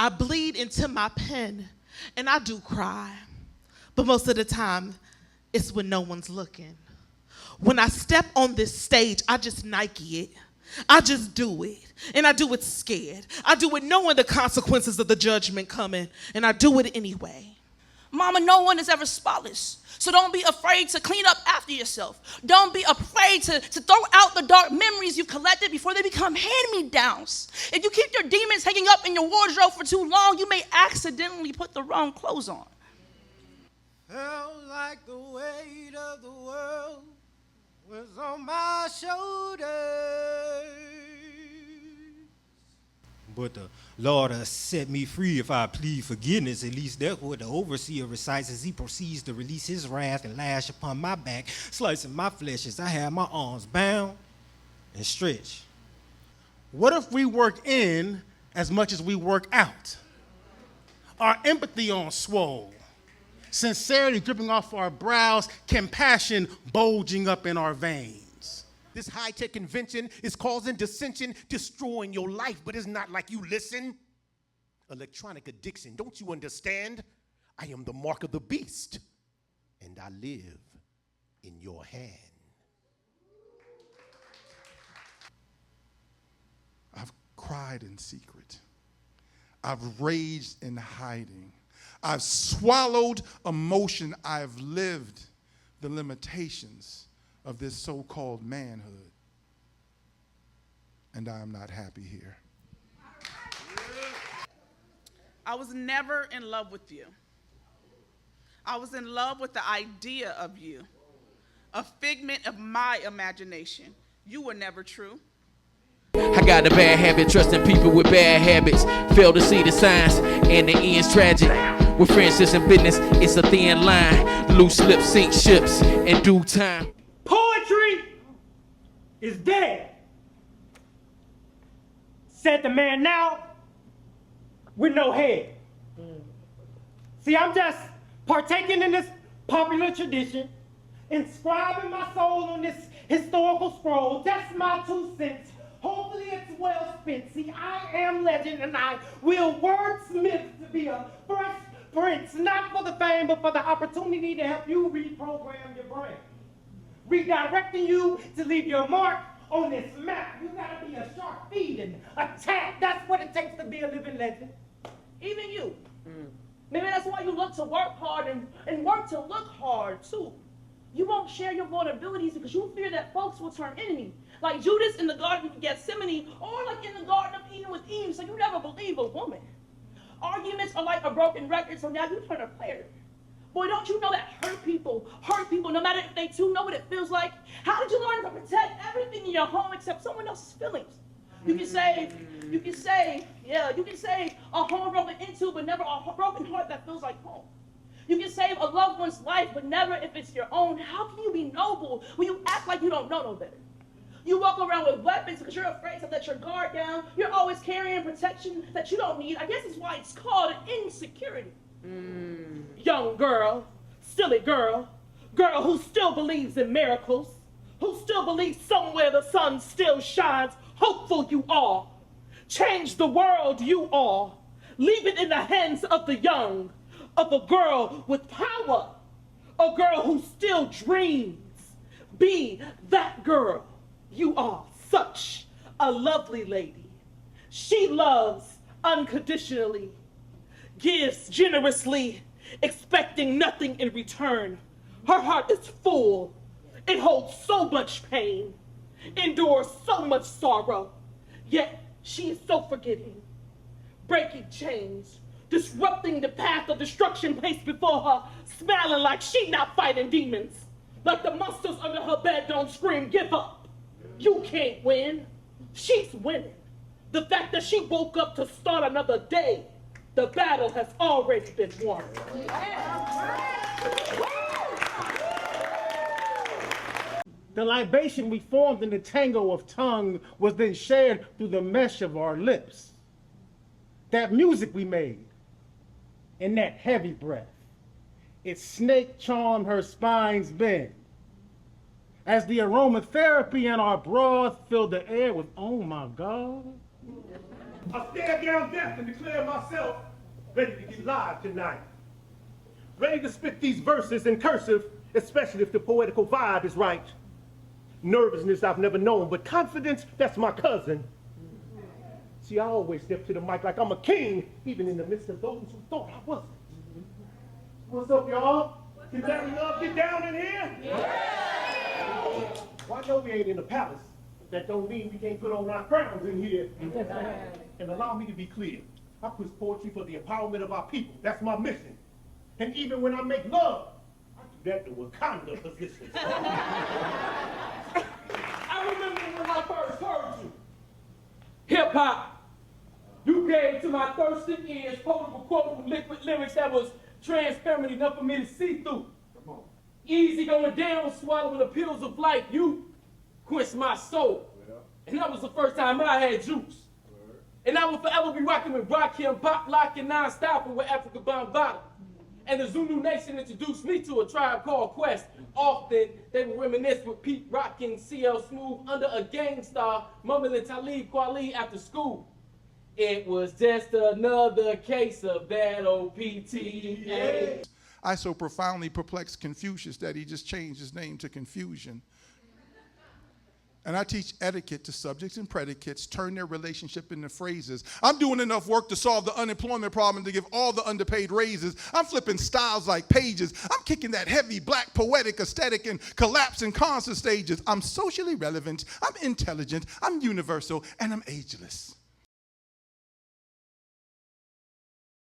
I bleed into my pen, and I do cry. But most of the time, it's when no one's looking. When I step on this stage, I just Nike it. I just do it. And I do it scared. I do it knowing the consequences of the judgment coming, and I do it anyway. Mama, no one is ever spotless. So don't be afraid to clean up after yourself. Don't be afraid to throw out the dark memories you've collected before they become hand-me-downs. If you keep your demons hanging up in your wardrobe for too long, you may accidentally put the wrong clothes on. Felt like the weight of the world was on my shoulders. But the Lord has set me free if I plead forgiveness. At least that's what the overseer recites as he proceeds to release his wrath and lash upon my back, slicing my flesh as I have my arms bound and stretched. What if we work in as much as we work out? Our empathy on swole, sincerity dripping off our brows, compassion bulging up in our veins. This high-tech invention is causing dissension, destroying your life, but it's not like you listen. Electronic addiction, don't you understand? I am the mark of the beast, and I live in your hand. I've cried in secret. I've raged in hiding. I've swallowed emotion. I've lived the limitations of this so-called manhood. And I am not happy here. I was never in love with you. I was in love with the idea of you, a figment of my imagination. You were never true. I got a bad habit, trusting people with bad habits. Fail to see the signs, and the end's tragic. With friendships and business, it's a thin line. Loose lips sink ships in due time. Poetry is dead, said the man now with no head. See, I'm just partaking in this popular tradition, inscribing my soul on this historical scroll. That's my 2 cents. Hopefully it's well spent. See, I am legend, and I will wordsmith to be a fresh prince, not for the fame, but for the opportunity to help you reprogram your brain. Redirecting you to leave your mark on this map. You gotta be a sharp feed and attack. That's what it takes to be a living legend. Even you. Maybe that's why you look to work hard and work to look hard, too. You won't share your vulnerabilities because you fear that folks will turn enemy. Like Judas in the Garden of Gethsemane, or like in the Garden of Eden with Eve, so you never believe a woman. Arguments are like a broken record, so now you turn a player. Boy, don't you know that hurt people, no matter if they too know what it feels like? How did you learn to protect everything in your home except someone else's feelings? You can say a home broken into, but never a broken heart that feels like home. You can save a loved one's life, but never if it's your own. How can you be noble when you act like you don't know no better? You walk around with weapons because you're afraid to let your guard down. You're always carrying protection that you don't need. I guess it's why it's called insecurity. Young girl, silly girl, girl who still believes in miracles, who still believes somewhere the sun still shines. Hopeful you are. Change the world you are. Leave it in the hands of the young, of a girl with power, a girl who still dreams. Be that girl. You are such a lovely lady. She loves unconditionally, gives generously, expecting nothing in return. Her heart is full. It holds so much pain, endures so much sorrow, yet she is so forgiving, breaking chains, disrupting the path of destruction placed before her, smiling like she not fighting demons, like the monsters under her bed don't scream, give up. You can't win. She's winning. The fact that she woke up to start another day, the battle has already been won. The libation we formed in the tango of tongue was then shared through the mesh of our lips. That music we made, and that heavy breath, its snake charmed her spine's bend. As the aromatherapy in our broth filled the air with, oh my God. I stare down death and declare myself ready to get live tonight. Ready to spit these verses in cursive, especially if the poetical vibe is right. Nervousness I've never known, but confidence, that's my cousin. See, I always step to the mic like I'm a king, even in the midst of those who thought I wasn't. What's up, y'all? Can Larry Love get down in here? Yeah! Well, I know we ain't in the palace. That don't mean we can't put on our crowns in here. And allow me to be clear. I push poetry for the empowerment of our people. That's my mission. And even when I make love, I do that in Wakanda positions. I remember when I first heard you. Hip hop. You gave to my thirsty ears potable, quotable, liquid lyrics that was transparent enough for me to see through. Come on. Easy going down, swallowing the pills of life. You quenched my soul. Yeah. And that was the first time I had juice. And I will forever be rocking with Rakim, pop locking, non-stopping with Africa Bambaataa. And the Zulu Nation introduced me to a tribe called Quest. Often they would reminisce with Pete rocking CL Smooth under a gang star, mumbling Talib Kweli after school. It was just another case of that old PTA. I so profoundly perplexed Confucius that he just changed his name to Confusion. And I teach etiquette to subjects and predicates, turn their relationship into phrases. I'm doing enough work to solve the unemployment problem to give all the underpaid raises. I'm flipping styles like pages. I'm kicking that heavy black poetic aesthetic and collapsing concert stages. I'm socially relevant, I'm intelligent, I'm universal, and I'm ageless.